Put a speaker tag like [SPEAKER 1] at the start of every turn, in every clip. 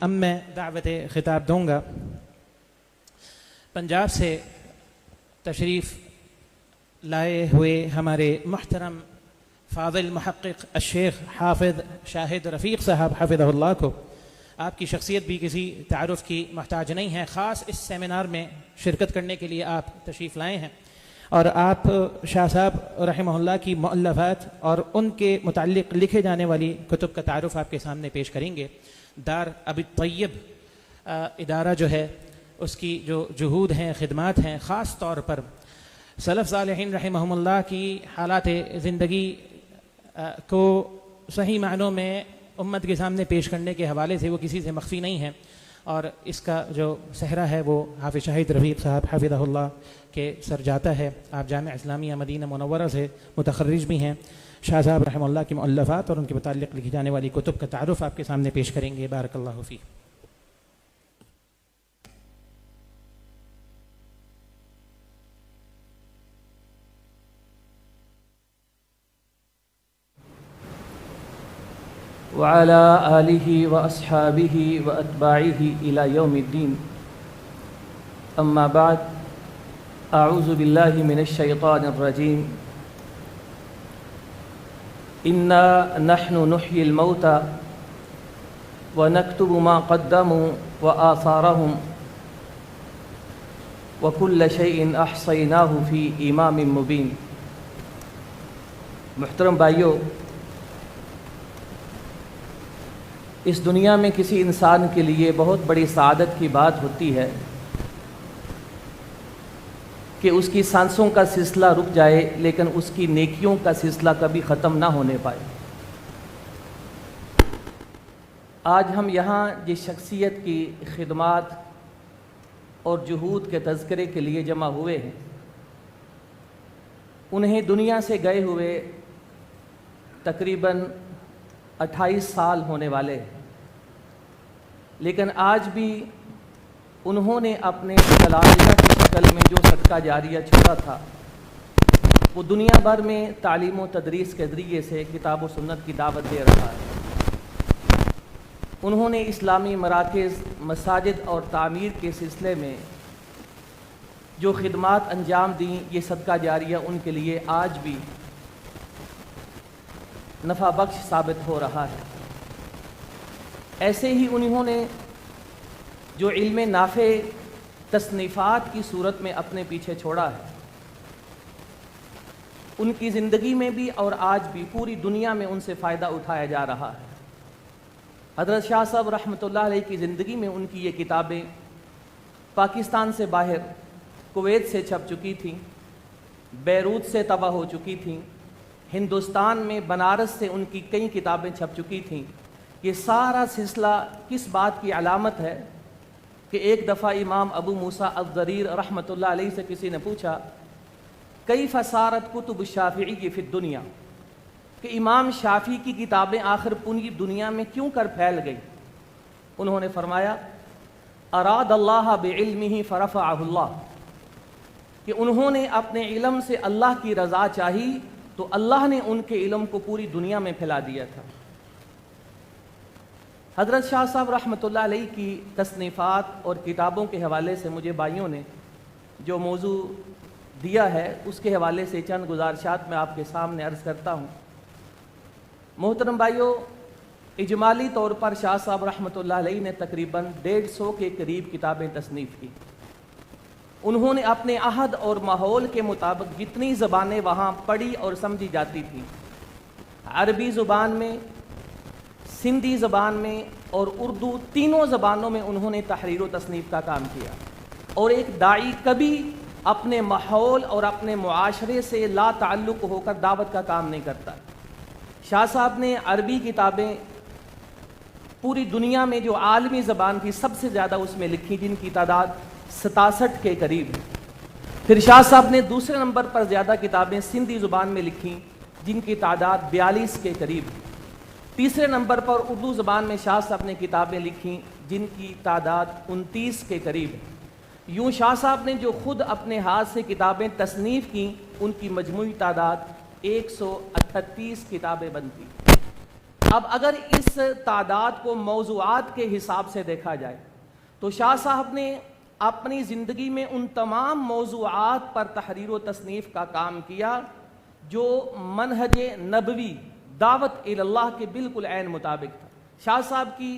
[SPEAKER 1] اب میں دعوت خطاب دوں گا۔ پنجاب سے تشریف لائے ہوئے ہمارے محترم فاضل محقق الشیخ حافظ شاہد رفیق صاحب حفظہ اللہ کو، آپ کی شخصیت بھی کسی تعارف کی محتاج نہیں ہے، خاص اس سیمینار میں شرکت کرنے کے لیے آپ تشریف لائے ہیں، اور آپ شاہ صاحب رحمہ اللہ کی مؤلفات اور ان کے متعلق لکھے جانے والی کتب کا تعارف آپ کے سامنے پیش کریں گے۔ دار ابی طیب ادارہ جو ہے، اس کی جو جہود ہیں، خدمات ہیں، خاص طور پر سلف صالحین رحمہم اللہ کی حالات زندگی کو صحیح معنوں میں امت کے سامنے پیش کرنے کے حوالے سے وہ کسی سے مخفی نہیں ہے، اور اس کا جو صحرا ہے وہ حافظ شاہد رفیق صاحب حفظہ اللہ کے سر جاتا ہے۔ آپ جامعہ اسلامیہ مدینہ منورہ سے متخرج بھی ہیں۔ شاہ صاحب رحمہ اللہ کی مؤلفات اور ان کے متعلق لکھی جانے والی کتب کا تعارف آپ کے سامنے پیش کریں گے۔ بارک اللہ فیک۔
[SPEAKER 2] وعلى آله وأصحابه وأتباعه إلى يوم الدين، أما بعد، أعوذ بالله من الشيطان الرجيم، إنا نحن نحيي الموتى ونكتب ما قدموا وآثارهم وكل شيء أحصيناه في إمام مبين۔ محترم بھائیو، اس دنیا میں کسی انسان کے لیے بہت بڑی سعادت کی بات ہوتی ہے کہ اس کی سانسوں کا سلسلہ رک جائے لیکن اس کی نیکیوں کا سلسلہ کبھی ختم نہ ہونے پائے۔ آج ہم یہاں جس شخصیت کی خدمات اور جہود کے تذکرے کے لیے جمع ہوئے ہیں، انہیں دنیا سے گئے ہوئے تقریباً 28 سال ہونے والے ہیں، لیکن آج بھی انہوں نے اپنے تلامذہ کی شکل میں جو صدقہ جاریہ چھوڑا تھا وہ دنیا بھر میں تعلیم و تدریس کے ذریعے سے کتاب و سنت کی دعوت دے رہا ہے۔ انہوں نے اسلامی مراکز، مساجد اور تعمیر کے سلسلے میں جو خدمات انجام دیں، یہ صدقہ جاریہ ان کے لیے آج بھی نفع بخش ثابت ہو رہا ہے۔ ایسے ہی انہوں نے جو علم نافع تصنیفات کی صورت میں اپنے پیچھے چھوڑا ہے، ان کی زندگی میں بھی اور آج بھی پوری دنیا میں ان سے فائدہ اٹھایا جا رہا ہے۔ حضرت شاہ صاحب رحمۃ اللہ علیہ کی زندگی میں ان کی یہ کتابیں پاکستان سے باہر کویت سے چھپ چکی تھیں، بیروت سے طبع ہو چکی تھیں، ہندوستان میں بنارس سے ان کی کئی کتابیں چھپ چکی تھیں۔ یہ سارا سلسلہ کس بات کی علامت ہے کہ ایک دفعہ امام ابو موسیٰ الضریر رحمۃ اللہ علیہ سے کسی نے پوچھا، کیف صارت کتب الشافعی فی الدنیا، کہ امام شافعی کی کتابیں آخر پوری دنیا میں کیوں کر پھیل گئی؟ انہوں نے فرمایا، اراد اللہ بعلمہ فرفعہ اللہ، کہ انہوں نے اپنے علم سے اللہ کی رضا چاہی تو اللہ نے ان کے علم کو پوری دنیا میں پھیلا دیا تھا۔ حضرت شاہ صاحب رحمۃ اللہ علیہ کی تصنیفات اور کتابوں کے حوالے سے مجھے بھائیوں نے جو موضوع دیا ہے اس کے حوالے سے چند گزارشات میں آپ کے سامنے عرض کرتا ہوں۔ محترم بھائیوں، اجمالی طور پر شاہ صاحب رحمۃ اللہ علیہ نے تقریباً 150 کے قریب کتابیں تصنیف کی۔ انہوں نے اپنے عہد اور ماحول کے مطابق جتنی زبانیں وہاں پڑھی اور سمجھی جاتی تھیں، عربی زبان میں، سندھی زبان میں اور اردو، تینوں زبانوں میں انہوں نے تحریر و تصنیف کا کام کیا۔ اور ایک داعی کبھی اپنے ماحول اور اپنے معاشرے سے لا تعلق ہو کر دعوت کا کام نہیں کرتا۔ شاہ صاحب نے عربی کتابیں پوری دنیا میں جو عالمی زبان تھی سب سے زیادہ اس میں لکھی، جن کی تعداد 67 کے قریب ہے۔ پھر شاہ صاحب نے دوسرے نمبر پر زیادہ کتابیں سندھی زبان میں لکھیں، جن کی تعداد 42 کے قریب ہے۔ تیسرے نمبر پر اردو زبان میں شاہ صاحب نے کتابیں لکھیں، جن کی تعداد 29 کے قریب ہے۔ یوں شاہ صاحب نے جو خود اپنے ہاتھ سے کتابیں تصنیف کیں، ان کی مجموعی تعداد 138 کتابیں بنتی۔ اب اگر اس تعداد کو موضوعات کے حساب سے دیکھا جائے تو شاہ صاحب نے اپنی زندگی میں ان تمام موضوعات پر تحریر و تصنیف کا کام کیا جو منہج نبوی دعوت اللہ کے بالکل عین مطابق تھا۔ شاہ صاحب کی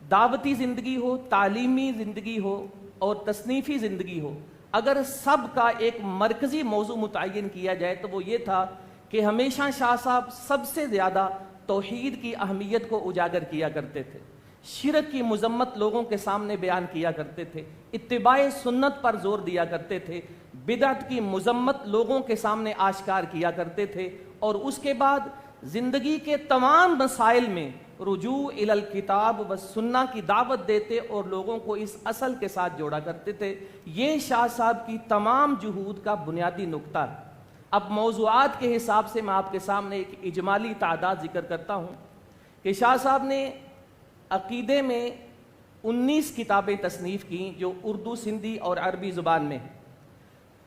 [SPEAKER 2] دعوتی زندگی ہو، تعلیمی زندگی ہو اور تصنیفی زندگی ہو، اگر سب کا ایک مرکزی موضوع متعین کیا جائے تو وہ یہ تھا کہ ہمیشہ شاہ صاحب سب سے زیادہ توحید کی اہمیت کو اجاگر کیا کرتے تھے، شرک کی مذمت لوگوں کے سامنے بیان کیا کرتے تھے، اتباع سنت پر زور دیا کرتے تھے، بدعت کی مذمت لوگوں کے سامنے آشکار کیا کرتے تھے، اور اس کے بعد زندگی کے تمام مسائل میں رجوع الی الکتاب و سنہ کی دعوت دیتے اور لوگوں کو اس اصل کے ساتھ جوڑا کرتے تھے۔ یہ شاہ صاحب کی تمام جہود کا بنیادی نقطہ ہے۔ اب موضوعات کے حساب سے میں آپ کے سامنے ایک اجمالی تعداد ذکر کرتا ہوں کہ شاہ صاحب نے عقیدے میں 19 کتابیں تصنیف کی جو اردو، سندھی اور عربی زبان میں ہیں۔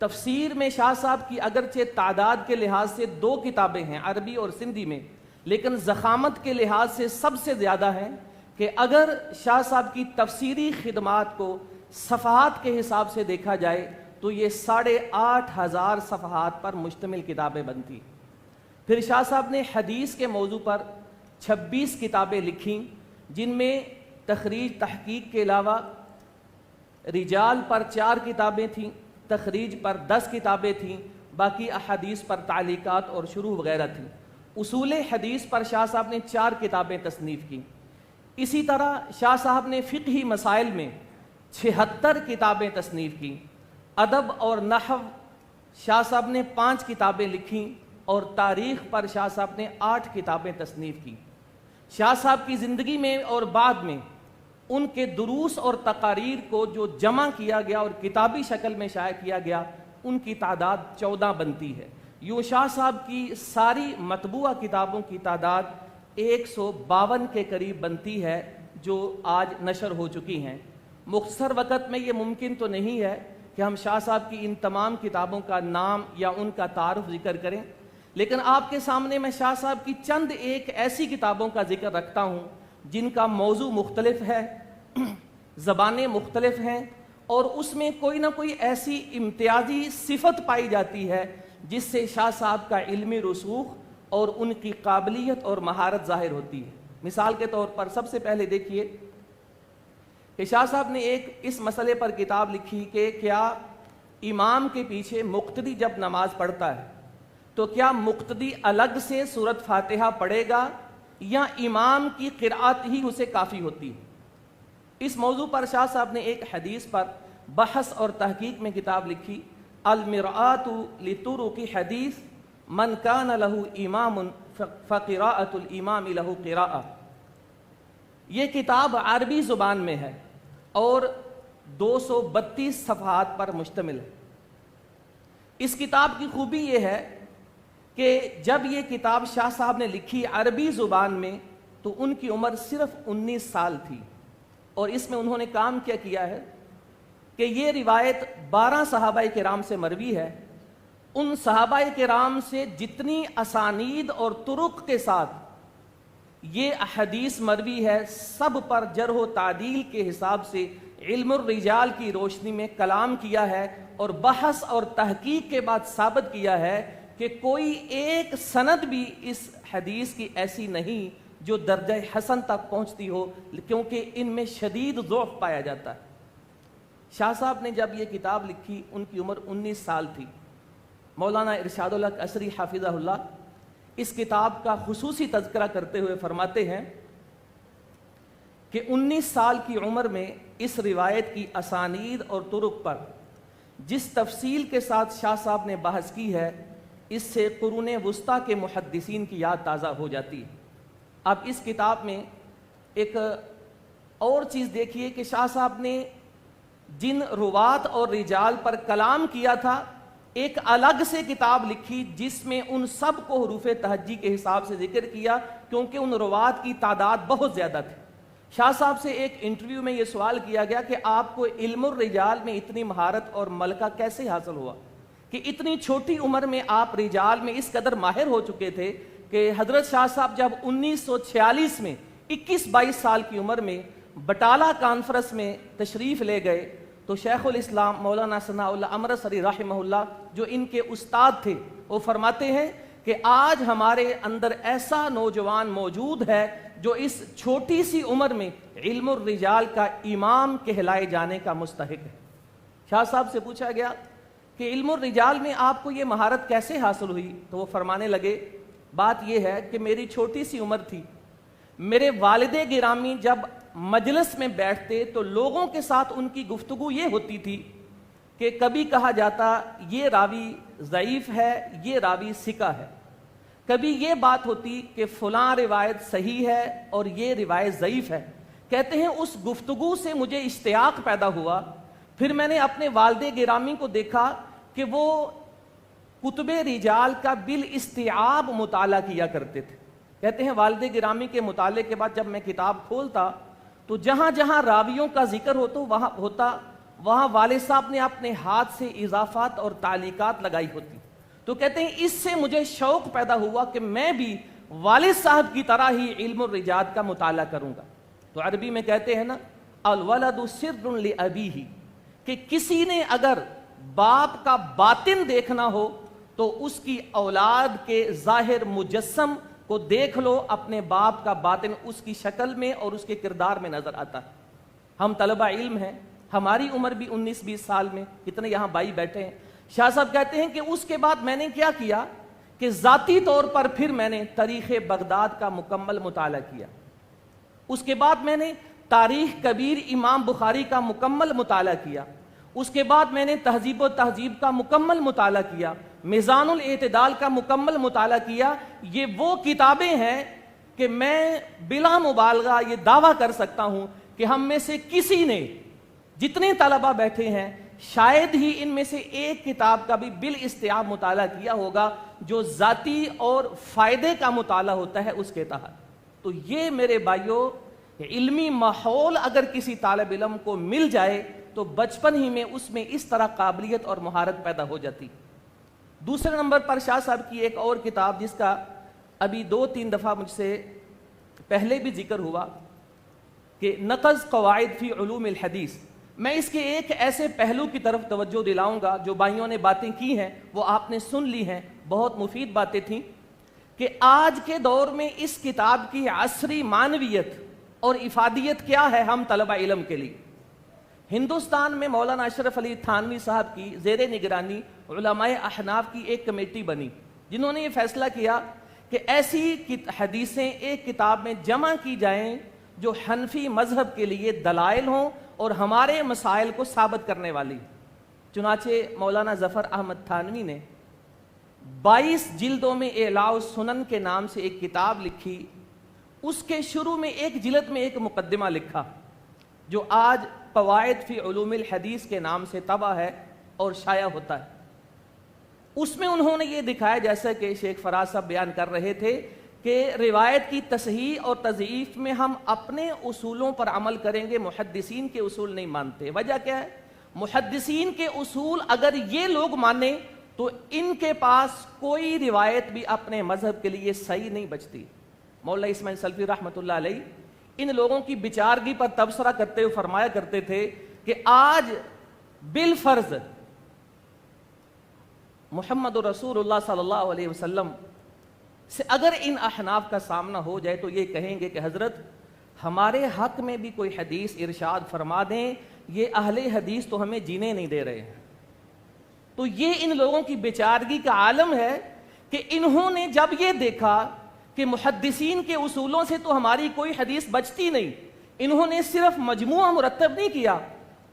[SPEAKER 2] تفسیر میں شاہ صاحب کی اگرچہ تعداد کے لحاظ سے 2 کتابیں ہیں عربی اور سندھی میں، لیکن ضخامت کے لحاظ سے سب سے زیادہ ہے کہ اگر شاہ صاحب کی تفسیری خدمات کو صفحات کے حساب سے دیکھا جائے تو یہ 8,500 صفحات پر مشتمل کتابیں بنتی۔ پھر شاہ صاحب نے حدیث کے موضوع پر 26 کتابیں لکھیں، جن میں تخریج تحقیق کے علاوہ رجال پر 4 کتابیں تھیں، تخریج پر 10 کتابیں تھیں، باقی احادیث پر تعلیقات اور شروح وغیرہ تھیں۔ اصول حدیث پر شاہ صاحب نے 4 کتابیں تصنیف کی۔ اسی طرح شاہ صاحب نے فقہی مسائل میں 76 کتابیں تصنیف کی۔ ادب اور نحو شاہ صاحب نے 5 کتابیں لکھیں اور تاریخ پر شاہ صاحب نے 8 کتابیں تصنیف کی۔ شاہ صاحب کی زندگی میں اور بعد میں ان کے دروس اور تقاریر کو جو جمع کیا گیا اور کتابی شکل میں شائع کیا گیا ان کی تعداد 14 بنتی ہے۔ یوں شاہ صاحب کی ساری مطبوعہ کتابوں کی تعداد 152 کے قریب بنتی ہے جو آج نشر ہو چکی ہیں۔ مختصر وقت میں یہ ممکن تو نہیں ہے کہ ہم شاہ صاحب کی ان تمام کتابوں کا نام یا ان کا تعارف ذکر کریں، لیکن آپ کے سامنے میں شاہ صاحب کی چند ایک ایسی کتابوں کا ذکر رکھتا ہوں جن کا موضوع مختلف ہے، زبانیں مختلف ہیں، اور اس میں کوئی نہ کوئی ایسی امتیازی صفت پائی جاتی ہے جس سے شاہ صاحب کا علمی رسوخ اور ان کی قابلیت اور مہارت ظاہر ہوتی ہے۔ مثال کے طور پر سب سے پہلے دیکھیے کہ شاہ صاحب نے ایک اس مسئلے پر کتاب لکھی کہ کیا امام کے پیچھے مقتدی جب نماز پڑھتا ہے تو کیا مقتدی الگ سے سورۃ فاتحہ پڑھے گا یا امام کی قرأت ہی اسے کافی ہوتی ہے؟ اس موضوع پر شاہ صاحب نے ایک حدیث پر بحث اور تحقیق میں کتاب لکھی، المرآۃ لطرق حدیث من کان لہ امام فقراءۃ الامام لہ قراءۃ۔ یہ کتاب عربی زبان میں ہے اور 232 صفحات پر مشتمل ہے۔ اس کتاب کی خوبی یہ ہے کہ جب یہ کتاب شاہ صاحب نے لکھی عربی زبان میں تو ان کی عمر صرف 19 سال تھی، اور اس میں انہوں نے کام کیا کیا ہے کہ یہ روایت 12 صحابہ کرام سے مروی ہے۔ ان صحابہ کرام سے جتنی اسانید اور طرق کے ساتھ یہ احادیث مروی ہے سب پر جرح و تعدیل کے حساب سے علم الرجال کی روشنی میں کلام کیا ہے، اور بحث اور تحقیق کے بعد ثابت کیا ہے کہ کوئی ایک سند بھی اس حدیث کی ایسی نہیں جو درجہ حسن تک پہنچتی ہو، کیونکہ ان میں شدید ضعف پایا جاتا ہے۔ شاہ صاحب نے جب یہ کتاب لکھی ان کی عمر 19 سال تھی۔ مولانا ارشاد الحق عصری حافظہ اللہ اس کتاب کا خصوصی تذکرہ کرتے ہوئے فرماتے ہیں کہ 19 سال کی عمر میں اس روایت کی اسانید اور طرق پر جس تفصیل کے ساتھ شاہ صاحب نے بحث کی ہے اس سے قرون وسطیٰ کے محدثین کی یاد تازہ ہو جاتی ہے۔ اب اس کتاب میں ایک اور چیز دیکھیے کہ شاہ صاحب نے جن روات اور رجال پر کلام کیا تھا ایک الگ سے کتاب لکھی جس میں ان سب کو حروف تہجی کے حساب سے ذکر کیا، کیونکہ ان روات کی تعداد بہت زیادہ تھی۔ شاہ صاحب سے ایک انٹرویو میں یہ سوال کیا گیا کہ آپ کو علم الرجال میں اتنی مہارت اور ملکہ کیسے حاصل ہوا کہ اتنی چھوٹی عمر میں آپ رجال میں اس قدر ماہر ہو چکے تھے کہ حضرت شاہ صاحب جب 1946 میں 21-22 سال کی عمر میں بٹالہ کانفرنس میں تشریف لے گئے تو شیخ الاسلام مولانا ثناء اللہ امرتسری رحمہ اللہ جو ان کے استاد تھے وہ فرماتے ہیں کہ آج ہمارے اندر ایسا نوجوان موجود ہے جو اس چھوٹی سی عمر میں علم الرجال کا امام کہلائے جانے کا مستحق ہے۔ شاہ صاحب سے پوچھا گیا کہ علم الرجال میں آپ کو یہ مہارت کیسے حاصل ہوئی؟ تو وہ فرمانے لگے بات یہ ہے کہ میری چھوٹی سی عمر تھی، میرے والد گرامی جب مجلس میں بیٹھتے تو لوگوں کے ساتھ ان کی گفتگو یہ ہوتی تھی کہ کبھی کہا جاتا یہ راوی ضعیف ہے، یہ راوی ثقہ ہے، کبھی یہ بات ہوتی کہ فلاں روایت صحیح ہے اور یہ روایت ضعیف ہے۔ کہتے ہیں اس گفتگو سے مجھے اشتیاق پیدا ہوا، پھر میں نے اپنے والد گرامی کو دیکھا کہ وہ کتب رجال کا بالاستیعاب مطالعہ کیا کرتے تھے۔ کہتے ہیں والد گرامی کے مطالعے کے بعد جب میں کتاب کھولتا تو جہاں جہاں راویوں کا ذکر وہاں والد صاحب نے اپنے ہاتھ سے اضافات اور تعلیقات لگائی ہوتی۔ تو کہتے ہیں اس سے مجھے شوق پیدا ہوا کہ میں بھی والد صاحب کی طرح ہی علم الرجال کا مطالعہ کروں گا۔ تو عربی میں کہتے ہیں نا الولد سر لابیہ، کہ کسی نے اگر باپ کا باطن دیکھنا ہو تو اس کی اولاد کے ظاہر مجسم کو دیکھ لو، اپنے باپ کا باطن اس کی شکل میں اور اس کے کردار میں نظر آتا ہے۔ ہم طلبہ علم ہیں، ہماری عمر بھی 19-20 سال میں، کتنے یہاں بھائی بیٹھے ہیں۔ شاہ صاحب کہتے ہیں کہ اس کے بعد میں نے کیا کیا کہ ذاتی طور پر پھر میں نے تاریخ بغداد کا مکمل مطالعہ کیا، اس کے بعد میں نے تاریخ کبیر امام بخاری کا مکمل مطالعہ کیا، اس کے بعد میں نے تہذیب و تہذیب کا مکمل مطالعہ کیا، میزان الاعتدال کا مکمل مطالعہ کیا۔ یہ وہ کتابیں ہیں کہ میں بلا مبالغہ یہ دعویٰ کر سکتا ہوں کہ ہم میں سے کسی نے، جتنے طلبہ بیٹھے ہیں، شاید ہی ان میں سے ایک کتاب کا بھی بالاستیعاب مطالعہ کیا ہوگا جو ذاتی اور فائدے کا مطالعہ ہوتا ہے اس کے تحت۔ تو یہ میرے بھائیوں علمی ماحول اگر کسی طالب علم کو مل جائے تو بچپن ہی میں اس میں اس طرح قابلیت اور مہارت پیدا ہو جاتی۔ دوسرے نمبر پر شاہ صاحب کی ایک اور کتاب جس کا ابھی 2-3 دفعہ مجھ سے پہلے بھی ذکر ہوا کہ نقض قواعد فی علوم الحدیث، میں اس کے ایک ایسے پہلو کی طرف توجہ دلاؤں گا جو بھائیوں نے باتیں کی ہیں وہ آپ نے سن لی ہیں، بہت مفید باتیں تھیں، کہ آج کے دور میں اس کتاب کی عصری معنویت اور افادیت کیا ہے ہم طلبہ علم کے لیے۔ ہندوستان میں مولانا اشرف علی تھانوی صاحب کی زیر نگرانی علماء احناف کی ایک کمیٹی بنی جنہوں نے یہ فیصلہ کیا کہ ایسی حدیثیں ایک کتاب میں جمع کی جائیں جو حنفی مذہب کے لیے دلائل ہوں اور ہمارے مسائل کو ثابت کرنے والی۔ چنانچہ مولانا ظفر احمد تھانوی نے 22 جلدوں میں اعلاء السنن کے نام سے ایک کتاب لکھی، اس کے شروع میں ایک جلد میں ایک مقدمہ لکھا جو آج قواعد فی علوم الحدیث کے نام سے طبع ہے اور شائع ہوتا ہے۔ اس میں انہوں نے یہ دکھایا، جیسا کہ شیخ فراز صاحب بیان کر رہے تھے، کہ روایت کی تصحیح اور تضعیف میں ہم اپنے اصولوں پر عمل کریں گے، محدثین کے اصول نہیں مانتے۔ وجہ کیا ہے؟ محدثین کے اصول اگر یہ لوگ مانیں تو ان کے پاس کوئی روایت بھی اپنے مذہب کے لیے صحیح نہیں بچتی۔ مولا اسماعیل سلفی رحمۃ اللہ علیہ ان لوگوں کی بیچارگی پر تبصرہ کرتے ہوئے فرمایا کرتے تھے کہ آج بالفرض محمد رسول اللہ صلی اللہ علیہ وسلم سے اگر ان احناف کا سامنا ہو جائے تو یہ کہیں گے کہ حضرت ہمارے حق میں بھی کوئی حدیث ارشاد فرما دیں، یہ اہل حدیث تو ہمیں جینے نہیں دے رہے ہیں۔ تو یہ ان لوگوں کی بیچارگی کا عالم ہے کہ انہوں نے جب یہ دیکھا کہ محدثین کے اصولوں سے تو ہماری کوئی حدیث بچتی نہیں، انہوں نے صرف مجموعہ مرتب نہیں کیا،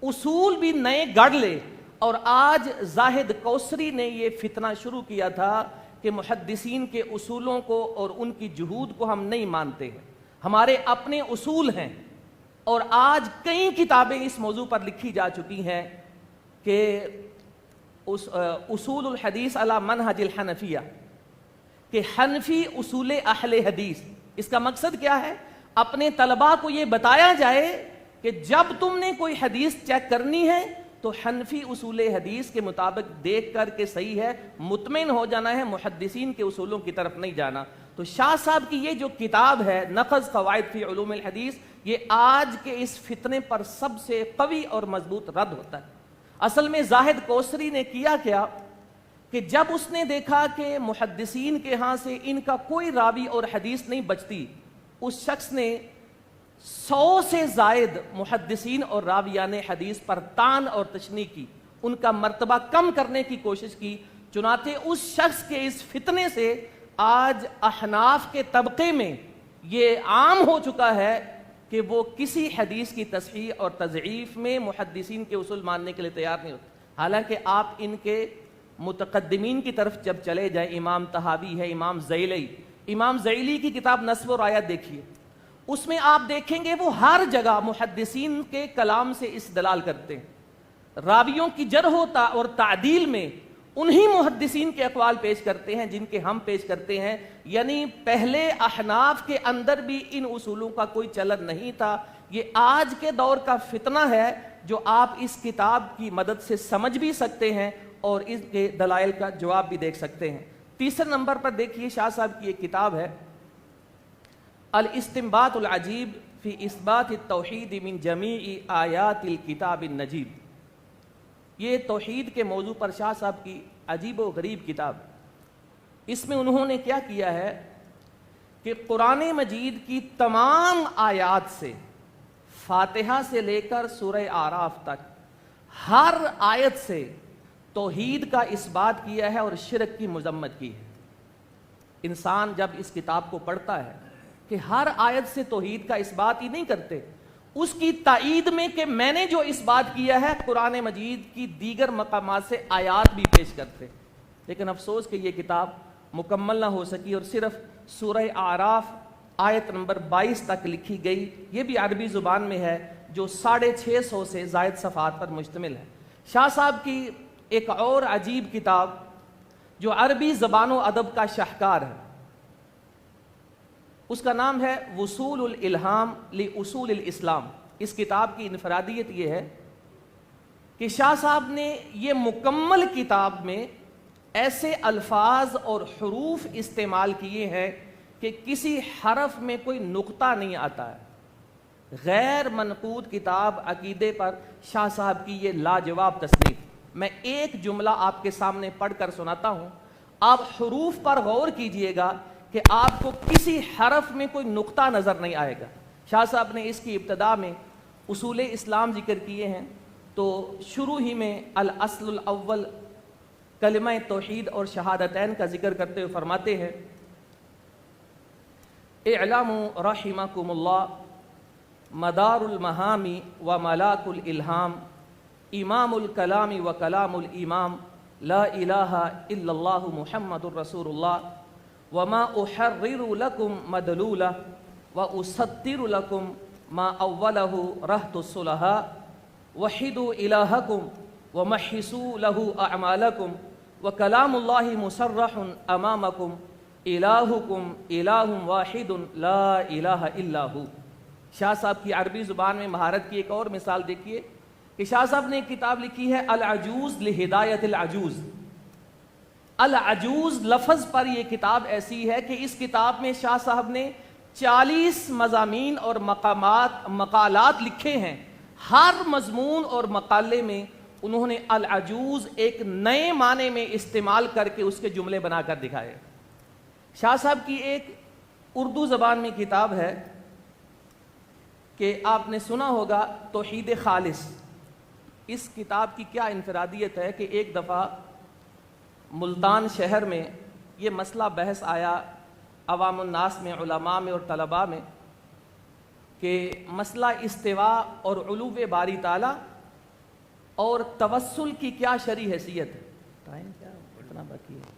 [SPEAKER 2] اصول بھی نئے گڑھ لے۔ اور آج زاہد کوثری نے یہ فتنہ شروع کیا تھا کہ محدثین کے اصولوں کو اور ان کی جہود کو ہم نہیں مانتے ہیں، ہمارے اپنے اصول ہیں۔ اور آج کئی کتابیں اس موضوع پر لکھی جا چکی ہیں کہ اصول الحدیث علی منہج الحنفیہ، کہ حنفی اصول اہل حدیث۔ اس کا مقصد کیا ہے؟ اپنے طلباء کو یہ بتایا جائے کہ جب تم نے کوئی حدیث چیک کرنی ہے تو حنفی اصول حدیث کے مطابق دیکھ کر کے صحیح ہے، مطمئن ہو جانا ہے، محدثین کے اصولوں کی طرف نہیں جانا۔ تو شاہ صاحب کی یہ جو کتاب ہے نقض قواعد فی علوم الحدیث، یہ آج کے اس فتنے پر سب سے قوی اور مضبوط رد ہوتا ہے۔ اصل میں زاہد کوثری نے کیا کیا کہ جب اس نے دیکھا کہ محدثین کے ہاں سے ان کا کوئی راوی اور حدیث نہیں بچتی، اس شخص نے 100 سے زائد محدثین اور راویان حدیث پر طعن اور تشنیع کی، ان کا مرتبہ کم کرنے کی کوشش کی۔ چنانچہ اس شخص کے اس فتنے سے آج احناف کے طبقے میں یہ عام ہو چکا ہے کہ وہ کسی حدیث کی تصحیح اور تضعیف میں محدثین کے اصول ماننے کے لیے تیار نہیں ہوتے۔ حالانکہ آپ ان کے متقدمین کی طرف جب چلے جائیں، امام طحاوی ہے، امام زیلی کی کتاب نصب و رایت دیکھیے، اس میں آپ دیکھیں گے وہ ہر جگہ محدثین کے کلام سے استدلال کرتے ہیں، راویوں کی جرح اور تعدیل میں انہی محدثین کے اقوال پیش کرتے ہیں جن کے ہم پیش کرتے ہیں۔ یعنی پہلے احناف کے اندر بھی ان اصولوں کا کوئی چلن نہیں تھا۔ یہ آج کے دور کا فتنہ ہے جو آپ اس کتاب کی مدد سے سمجھ بھی سکتے ہیں اور اس کے دلائل کا جواب بھی دیکھ سکتے ہیں۔ تیسرے نمبر پر دیکھیے شاہ صاحب کی ایک کتاب ہے الاستنباط العجیب فی اثبات التوحید من جمیع آیات الکتاب النجیب۔ یہ توحید کے موضوع پر شاہ صاحب کی عجیب و غریب کتاب، اس میں انہوں نے کیا کیا ہے کہ قرآن مجید کی تمام آیات سے، فاتحہ سے لے کر سورہ اعراف تک، ہر آیت سے توحید کا اثبات کیا ہے اور شرک کی مذمت کی ہے۔ انسان جب اس کتاب کو پڑھتا ہے کہ ہر آیت سے توحید کا اثبات ہی نہیں کرتے، اس کی تائید میں کہ میں نے جو اس بات کیا ہے قرآن مجید کی دیگر مقامات سے آیات بھی پیش کرتے، لیکن افسوس کہ یہ کتاب مکمل نہ ہو سکی اور صرف سورہ اعراف آیت نمبر 22 تک لکھی گئی، یہ بھی عربی زبان میں ہے، جو 650 سے زائد صفحات پر مشتمل ہے۔ شاہ صاحب کی ایک اور عجیب کتاب جو عربی زبان و ادب کا شاہکار ہے، اس کا نام ہے وصول الالہام لاصول الاسلام۔ اس کتاب کی انفرادیت یہ ہے کہ شاہ صاحب نے یہ مکمل کتاب میں ایسے الفاظ اور حروف استعمال کیے ہیں کہ کسی حرف میں کوئی نقطہ نہیں آتا ہے۔ غیر منقود کتاب عقیدے پر شاہ صاحب کی یہ لاجواب تصنیف۔ میں ایک جملہ آپ کے سامنے پڑھ کر سناتا ہوں، آپ حروف پر غور کیجئے گا کہ آپ کو کسی حرف میں کوئی نقطہ نظر نہیں آئے گا۔ شاہ صاحب نے اس کی ابتدا میں اصول اسلام ذکر کیے ہیں، تو شروع ہی میں الاصل الاول کلمہ توحید اور شہادتین کا ذکر کرتے ہوئے فرماتے ہیں اعلموا رحمکم اللہ مدار المہامی و ملاک الالہام امام الکلام و کلام الامام لا الہ الا اللہ محمد الرسول اللہ وما احرر لکم مدلولہ واسطر لکم ما اولہ رہت الصلحاء وحدوا الہکم ومحصوا لہ اعمالکم وکلام اللہ مصرح امامکم الہکم الہ واحد لا الہ الا ہو۔ شاہ صاحب کی عربی زبان میں مہارت کی ایک اور مثال دیکھیے کہ شاہ صاحب نے ایک کتاب لکھی ہے العجوز لہدایت العجوز۔ العجوز لفظ پر یہ کتاب ایسی ہے کہ اس کتاب میں شاہ صاحب نے 40 مضامین اور مقالات لکھے ہیں، ہر مضمون اور مقالے میں انہوں نے العجوز ایک نئے معنی میں استعمال کر کے اس کے جملے بنا کر دکھائے۔ شاہ صاحب کی ایک اردو زبان میں کتاب ہے کہ آپ نے سنا ہوگا توحید خالص۔ اس کتاب کی کیا انفرادیت ہے کہ ایک دفعہ ملتان شہر میں یہ مسئلہ بحث آیا عوام الناس میں، علماء میں اور طلباء میں، کہ مسئلہ استواء اور علو باری تعالیٰ اور توسل کی کیا شرعی حیثیت ہے۔ ٹائم کیا اتنا باقی ہے؟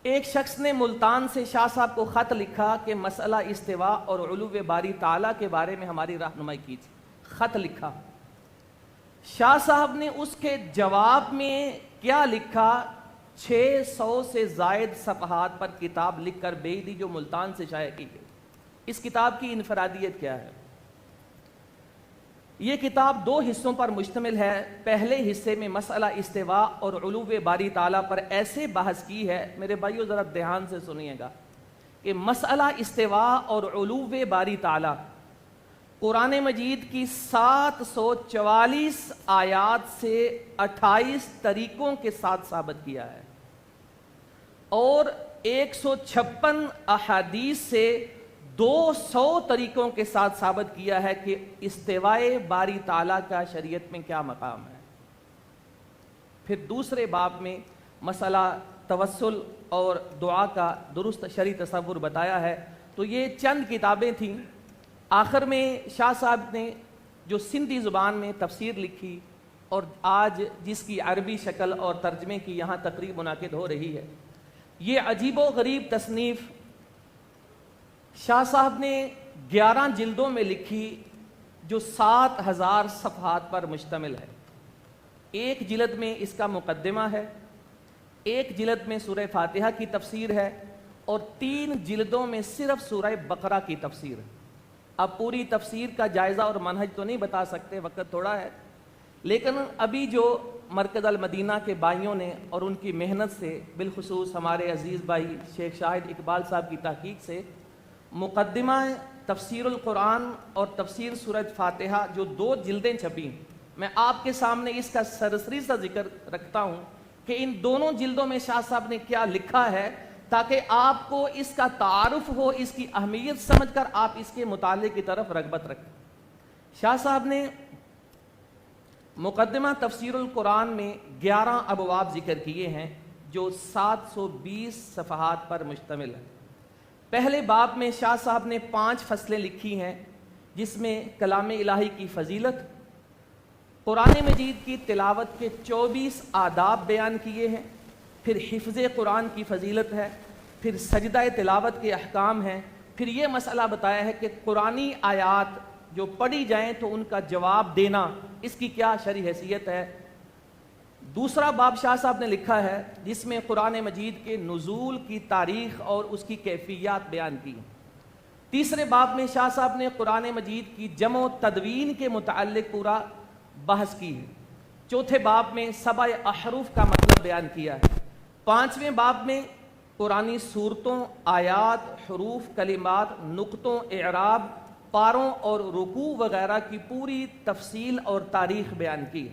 [SPEAKER 2] ایک شخص نے ملتان سے شاہ صاحب کو خط لکھا کہ مسئلہ استواء اور علو باری تعالیٰ کے بارے میں ہماری رہنمائی کیجیے۔ خط لکھا، شاہ صاحب نے اس کے جواب میں کیا لکھا، 600 سے زائد صفحات پر کتاب لکھ کر بھیج دی جو ملتان سے شائع کی گئی۔ اس کتاب کی انفرادیت کیا ہے؟ یہ کتاب دو حصوں پر مشتمل ہے۔ پہلے حصے میں مسئلہ استوا اور علو باری تعالیٰ پر ایسے بحث کی ہے، میرے بھائیو ذرا دھیان سے سنیے گا، کہ مسئلہ استوا اور علو باری تعالیٰ قرآن مجید کی 744 آیات سے 28 طریقوں کے ساتھ ثابت کیا ہے، اور 156 احادیث سے 200 طریقوں کے ساتھ ثابت کیا ہے کہ استوائے باری تعالیٰ کا شریعت میں کیا مقام ہے۔ پھر دوسرے باب میں مسئلہ توسل اور دعا کا درست شرعی تصور بتایا ہے۔ تو یہ چند کتابیں تھیں۔ آخر میں شاہ صاحب نے جو سندھی زبان میں تفسیر لکھی اور آج جس کی عربی شکل اور ترجمے کی یہاں تقریب منعقد ہو رہی ہے، یہ عجیب و غریب تصنیف شاہ صاحب نے 11 جلدوں میں لکھی، جو 7000 صفحات پر مشتمل ہے۔ ایک جلد میں اس کا مقدمہ ہے، ایک جلد میں سورہ فاتحہ کی تفسیر ہے، اور 3 جلدوں میں صرف سورہ بقرہ کی تفسیر ہے۔ اب پوری تفسیر کا جائزہ اور منہج تو نہیں بتا سکتے، وقت تھوڑا ہے، لیکن ابھی جو مرکز المدینہ کے بھائیوں نے اور ان کی محنت سے، بالخصوص ہمارے عزیز بھائی شیخ شاہد اقبال صاحب کی تحقیق سے، مقدمہ تفسیر القرآن اور تفسیر سورۃ فاتحہ جو 2 جلدیں چھپیں، میں آپ کے سامنے اس کا سرسری سا ذکر رکھتا ہوں کہ ان دونوں جلدوں میں شاہ صاحب نے کیا لکھا ہے، تاکہ آپ کو اس کا تعارف ہو، اس کی اہمیت سمجھ کر آپ اس کے مطالعے کی طرف رغبت رکھیں۔ شاہ صاحب نے مقدمہ تفسیر القرآن میں 11 ابواب ذکر کیے ہیں، جو 720 صفحات پر مشتمل ہے۔ پہلے باب میں شاہ صاحب نے 5 فصلیں لکھی ہیں، جس میں کلام الہی کی فضیلت، قرآن مجید کی تلاوت کے 24 آداب بیان کیے ہیں، پھر حفظ قرآن کی فضیلت ہے، پھر سجدہ تلاوت کے احکام ہیں، پھر یہ مسئلہ بتایا ہے کہ قرآنی آیات جو پڑھی جائیں تو ان کا جواب دینا، اس کی کیا شرعی حیثیت ہے۔ دوسرا باب شاہ صاحب نے لکھا ہے جس میں قرآن مجید کے نزول کی تاریخ اور اس کی کیفیات بیان کی۔ تیسرے باب میں شاہ صاحب نے قرآن مجید کی جمع و تدوین کے متعلق پورا بحث کی ہے۔ چوتھے باب میں 7 احرف کا مطلب بیان کیا ہے۔ 5ویں باب میں قرآنی صورتوں، آیات، حروف، کلمات، نقطوں، اعراب، پاروں اور رکوع وغیرہ کی پوری تفصیل اور تاریخ بیان کی۔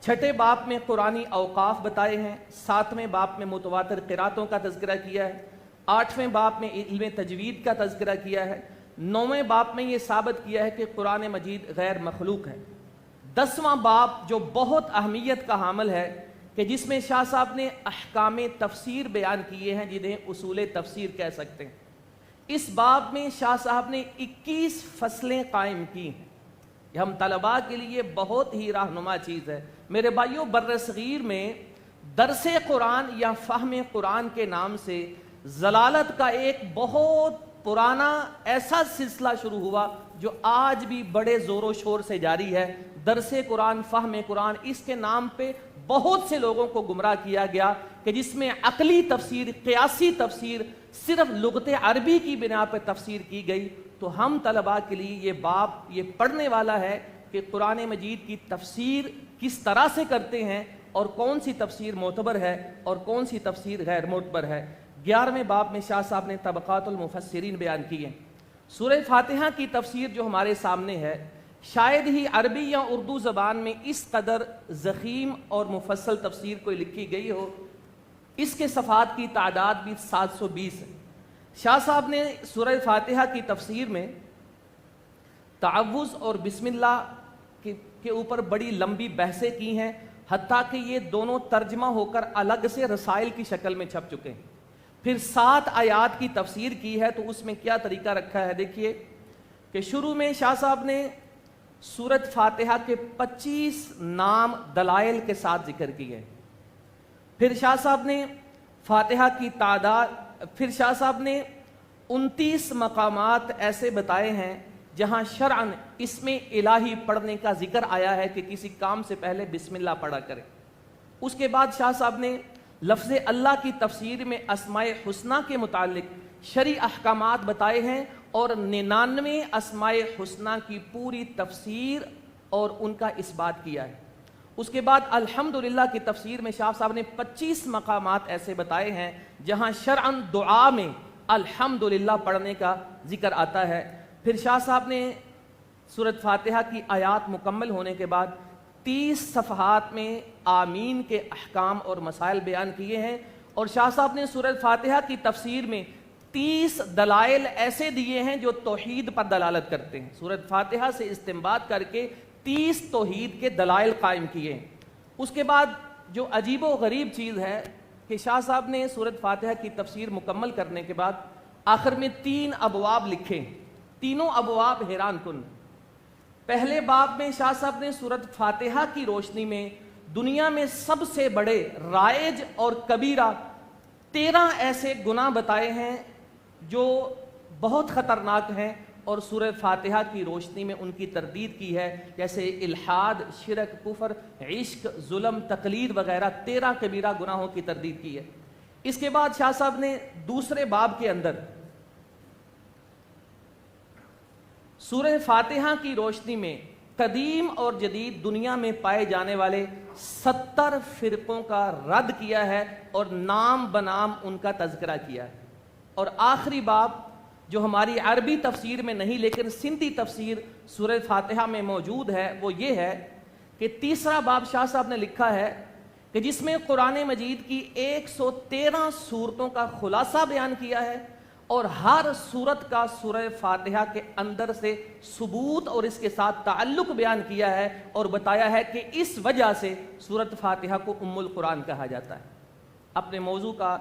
[SPEAKER 2] 6 باب میں قرآنی اوقاف بتائے ہیں۔ 7ویں باب میں متواتر قراتوں کا تذکرہ کیا ہے۔ 8ویں باب میں علم تجوید کا تذکرہ کیا ہے۔ 9ویں باب میں یہ ثابت کیا ہے کہ قرآن مجید غیر مخلوق ہے۔ 10واں باب جو بہت اہمیت کا حامل ہے کہ جس میں شاہ صاحب نے احکام تفسیر بیان کیے ہیں، جنہیں اصول تفسیر کہہ سکتے ہیں۔ اس باب میں شاہ صاحب نے 21 فصلیں قائم کی ہیں۔ یہ ہم طلباء کے لیے بہت ہی رہنما چیز ہے۔ میرے بھائیوں، بر صغیر میں درس قرآن یا فہم قرآن کے نام سے ضلالت کا ایک بہت پرانا ایسا سلسلہ شروع ہوا جو آج بھی بڑے زور و شور سے جاری ہے۔ درس قرآن، فہم قرآن، اس کے نام پہ بہت سے لوگوں کو گمراہ کیا گیا کہ جس میں عقلی تفسیر، قیاسی تفسیر، صرف لغت عربی کی بنا پہ تفسیر کی گئی۔ تو ہم طلباء کے لیے یہ باب یہ پڑھنے والا ہے کہ قرآن مجید کی تفسیر کس طرح سے کرتے ہیں اور کون سی تفسیر معتبر ہے اور کون سی تفسیر غیر معتبر ہے۔ 11ویں باب میں شاہ صاحب نے طبقات المفسرین بیان کی ہیں۔ سورہ فاتحہ کی تفسیر جو ہمارے سامنے ہے، شاید ہی عربی یا اردو زبان میں اس قدر ضخیم اور مفصل تفسیر کوئی لکھی گئی ہو۔ اس کے صفحات کی تعداد بھی 720 ہے۔ شاہ صاحب نے سورہ فاتحہ کی تفسیر میں تعوذ اور بسم اللہ کے اوپر بڑی لمبی بحثیں کی ہیں، حتیٰ کہ یہ دونوں ترجمہ ہو کر الگ سے رسائل کی شکل میں چھپ چکے ہیں۔ پھر 7 آیات کی تفسیر کی ہے، تو اس میں کیا طریقہ رکھا ہے دیکھیے کہ شروع میں شاہ صاحب نے سورۃ فاتحہ کے 25 نام دلائل کے ساتھ ذکر کیے۔ پھر شاہ صاحب نے فاتحہ کی تعداد، پھر شاہ صاحب نے 29 مقامات ایسے بتائے ہیں جہاں شرعاً اس میں الہی پڑھنے کا ذکر آیا ہے کہ کسی کام سے پہلے بسم اللہ پڑھا کرے۔ اس کے بعد شاہ صاحب نے لفظ اللہ کی تفسیر میں اسماء حسنہ کے متعلق شرعی احکامات بتائے ہیں، اور 99 اسماء حسنہ کی پوری تفسیر اور ان کا اس بات کیا ہے۔ اس کے بعد الحمدللہ کی تفسیر میں شاہ صاحب نے 25 مقامات ایسے بتائے ہیں جہاں شرعاً دعا میں الحمدللہ پڑھنے کا ذکر آتا ہے۔ پھر شاہ صاحب نے سورۃ فاتحہ کی آیات مکمل ہونے کے بعد 30 صفحات میں آمین کے احکام اور مسائل بیان کیے ہیں، اور شاہ صاحب نے سورۃ فاتحہ کی تفسیر میں 30 دلائل ایسے دیے ہیں جو توحید پر دلالت کرتے ہیں۔ سورۃ فاتحہ سے استنباط کر کے 30 توحید کے دلائل قائم کیے ہیں۔ اس کے بعد جو عجیب و غریب چیز ہے کہ شاہ صاحب نے سورۃ فاتحہ کی تفسیر مکمل کرنے کے بعد آخر میں 3 ابواب لکھے، تینوں ابواب حیران کن۔ پہلے باب میں شاہ صاحب نے سورۃ فاتحہ کی روشنی میں دنیا میں سب سے بڑے رائج اور کبیرہ 13 ایسے گناہ بتائے ہیں جو بہت خطرناک ہیں، اور سورۃ فاتحہ کی روشنی میں ان کی تردید کی ہے، جیسے الحاد، شرک، کفر، عشق، ظلم، تقلید وغیرہ 13 کبیرہ گناہوں کی تردید کی ہے۔ اس کے بعد شاہ صاحب نے دوسرے باب کے اندر سورہ فاتحہ کی روشنی میں قدیم اور جدید دنیا میں پائے جانے والے 70 فرقوں کا رد کیا ہے اور نام بنام ان کا تذکرہ کیا ہے۔ اور آخری باب جو ہماری عربی تفسیر میں نہیں لیکن سندھی تفسیر سورہ فاتحہ میں موجود ہے وہ یہ ہے کہ تیسرا باب شاہ صاحب نے لکھا ہے کہ جس میں قرآن مجید کی 113 صورتوں کا خلاصہ بیان کیا ہے، اور ہر صورت کا سورہ فاتحہ کے اندر سے ثبوت اور اس کے ساتھ تعلق بیان کیا ہے، اور بتایا ہے کہ اس وجہ سے سورۃ فاتحہ کو ام القرآن کہا جاتا ہے۔ اپنے موضوع کا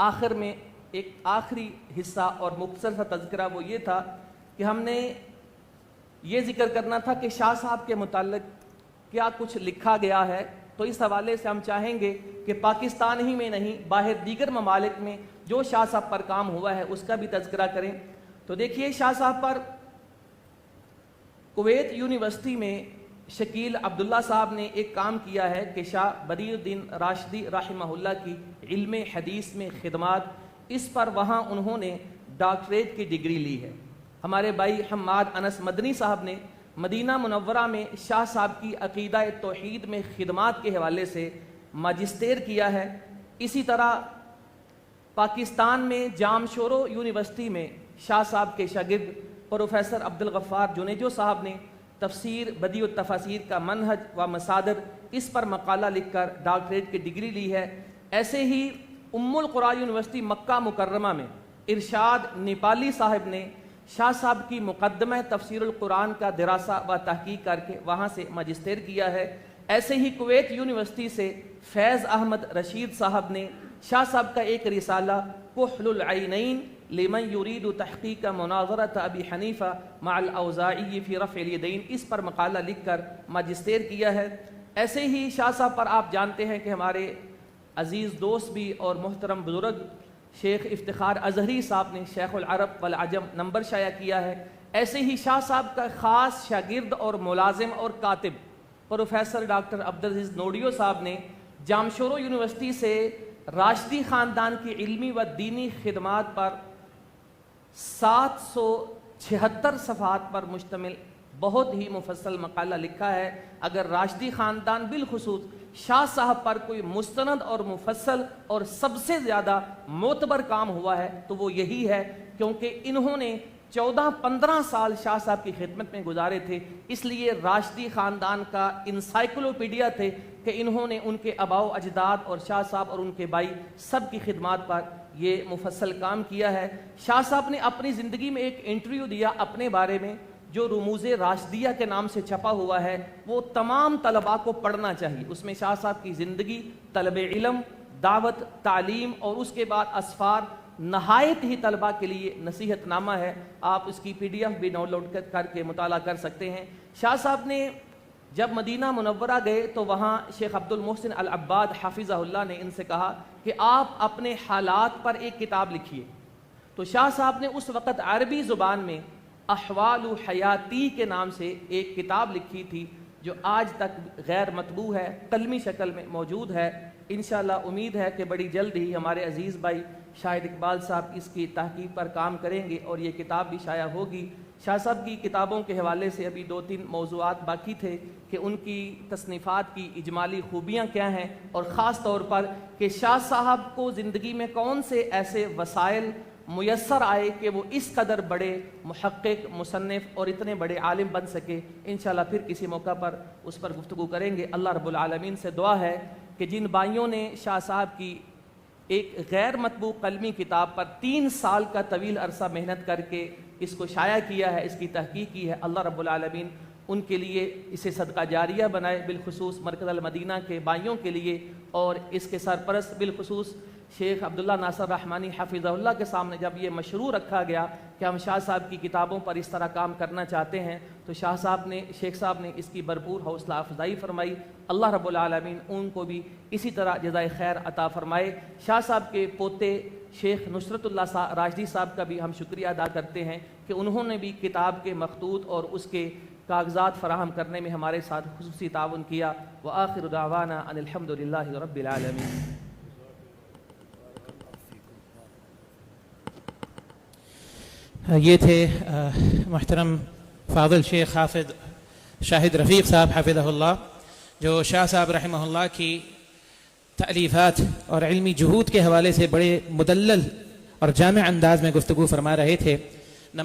[SPEAKER 2] آخر میں ایک آخری حصہ اور مختصر سا تذکرہ وہ یہ تھا کہ ہم نے یہ ذکر کرنا تھا کہ شاہ صاحب کے متعلق کیا کچھ لکھا گیا ہے، تو اس حوالے سے ہم چاہیں گے کہ پاکستان ہی میں نہیں باہر دیگر ممالک میں جو شاہ صاحب پر کام ہوا ہے اس کا بھی تذکرہ کریں۔ تو دیکھیے شاہ صاحب پر کویت یونیورسٹی میں شکیل عبداللہ صاحب نے ایک کام کیا ہے کہ شاہ بدیع الدین راشدی رحمہ اللہ کی علم حدیث میں خدمات، اس پر وہاں انہوں نے ڈاکٹریٹ کی ڈگری لی ہے۔ ہمارے بھائی حماد انس مدنی صاحب نے مدینہ منورہ میں شاہ صاحب کی عقیدہ توحید میں خدمات کے حوالے سے ماجسٹیر کیا ہے۔ اسی طرح پاکستان میں جامشورو یونیورسٹی میں شاہ صاحب کے شاگرد پروفیسر عبدالغفار جنیجو صاحب نے تفسیر بدیع التفاسیر کا منہج و مصادر اس پر مقالہ لکھ کر ڈاکٹریٹ کی ڈگری لی ہے۔ ایسے ہی ام القرآن یونیورسٹی مکہ مکرمہ میں ارشاد نیپالی صاحب نے شاہ صاحب کی مقدمہ تفسیر القرآن کا دراسہ و تحقیق کر کے وہاں سے ماجسٹیر کیا ہے۔ ایسے ہی کویت یونیورسٹی سے فیض احمد رشید صاحب نے شاہ صاحب کا ایک رسالہ کحل العینین لمن یرید تحقیق مناظرۃ ابی حنیفہ مع الاوزاعی فی رفع الیدین اس پر مقالہ لکھ کر ماجسٹیر کیا ہے۔ ایسے ہی شاہ صاحب پر آپ جانتے ہیں کہ ہمارے عزیز دوست بھی اور محترم بزرگ شیخ افتخار اظہری صاحب نے شیخ العرب والعجم نمبر شائع کیا ہے۔ ایسے ہی شاہ صاحب کا خاص شاگرد اور ملازم اور کاتب پروفیسر ڈاکٹر عبدالعزیز نوڈیو صاحب نے جامشورو یونیورسٹی سے راشدی خاندان کی علمی و دینی خدمات پر 776 صفحات پر مشتمل بہت ہی مفصل مقالہ لکھا ہے۔ اگر راشدی خاندان بالخصوص شاہ صاحب پر کوئی مستند اور مفصل اور سب سے زیادہ معتبر کام ہوا ہے تو وہ یہی ہے، کیونکہ انہوں نے 14-15 سال شاہ صاحب کی خدمت میں گزارے تھے، اس لیے راشدی خاندان کا انسائکلوپیڈیا تھے کہ انہوں نے ان کے آباء و اجداد اور شاہ صاحب اور ان کے بھائی سب کی خدمات پر یہ مفصل کام کیا ہے۔ شاہ صاحب نے اپنی زندگی میں ایک انٹرویو دیا اپنے بارے میں جو رموز راشدیہ کے نام سے چھپا ہوا ہے، وہ تمام طلباء کو پڑھنا چاہیے۔ اس میں شاہ صاحب کی زندگی، طلب علم، دعوت، تعلیم اور اس کے بعد اسفار نہایت ہی طلباء کے لیے نصیحت نامہ ہے۔ آپ اس کی PDF بھی ڈاؤن لوڈ کر کے مطالعہ کر سکتے ہیں۔ شاہ صاحب نے جب مدینہ منورہ گئے تو وہاں شیخ عبد المحسن العباد حافظہ اللہ نے ان سے کہا کہ آپ اپنے حالات پر ایک کتاب لکھیے۔ تو شاہ صاحب نے اس وقت عربی زبان میں احوال حیاتی کے نام سے ایک کتاب لکھی تھی جو آج تک غیر مطبوع ہے، قلمی شکل میں موجود ہے۔ انشاءاللہ امید ہے کہ بڑی جلد ہی ہمارے عزیز بھائی شاہد اقبال صاحب اس کی تحقیق پر کام کریں گے اور یہ کتاب بھی شائع ہوگی۔ شاہ صاحب کی کتابوں کے حوالے سے ابھی 2-3 موضوعات باقی تھے کہ ان کی تصنیفات کی اجمالی خوبیاں کیا ہیں، اور خاص طور پر کہ شاہ صاحب کو زندگی میں کون سے ایسے وسائل میسر آئے کہ وہ اس قدر بڑے محقق، مصنف اور اتنے بڑے عالم بن سکے۔ انشاءاللہ پھر کسی موقع پر اس پر گفتگو کریں گے۔ اللہ رب العالمین سے دعا ہے کہ جن بھائیوں نے شاہ صاحب کی ایک غیر مطبوع قلمی کتاب پر 3 سال کا طویل عرصہ محنت کر کے اس کو شائع کیا ہے، اس کی تحقیق کی ہے، اللہ رب العالمین ان کے لیے اسے صدقہ جاریہ بنائے، بالخصوص مرکز المدینہ کے بھائیوں کے لیے، اور اس کے سرپرست بالخصوص شیخ عبداللہ ناصر رحمانی حفظہ اللہ کے سامنے جب یہ مشروع رکھا گیا کہ ہم شاہ صاحب کی کتابوں پر اس طرح کام کرنا چاہتے ہیں، تو شیخ صاحب نے اس کی بھرپور حوصلہ افزائی فرمائی۔ اللہ رب العالمین ان کو بھی اسی طرح جزائے خیر عطا فرمائے۔ شاہ صاحب کے پوتے شیخ نصرت اللہ راشدی صاحب کا بھی ہم شکریہ ادا کرتے ہیں کہ انہوں نے بھی کتاب کے مخطوط اور اس کے کاغذات فراہم کرنے میں ہمارے ساتھ خصوصی تعاون کیا۔ وآخر دعوانا ان الحمد للہ رب العالمین۔
[SPEAKER 1] یہ تھے محترم فاضل شیخ حافظ شاہد رفیق صاحب حفظہ اللہ، جو شاہ صاحب رحمہ اللہ کی تألیفات اور علمی جہود کے حوالے سے بڑے مدلل اور جامع انداز میں گفتگو فرما رہے تھے۔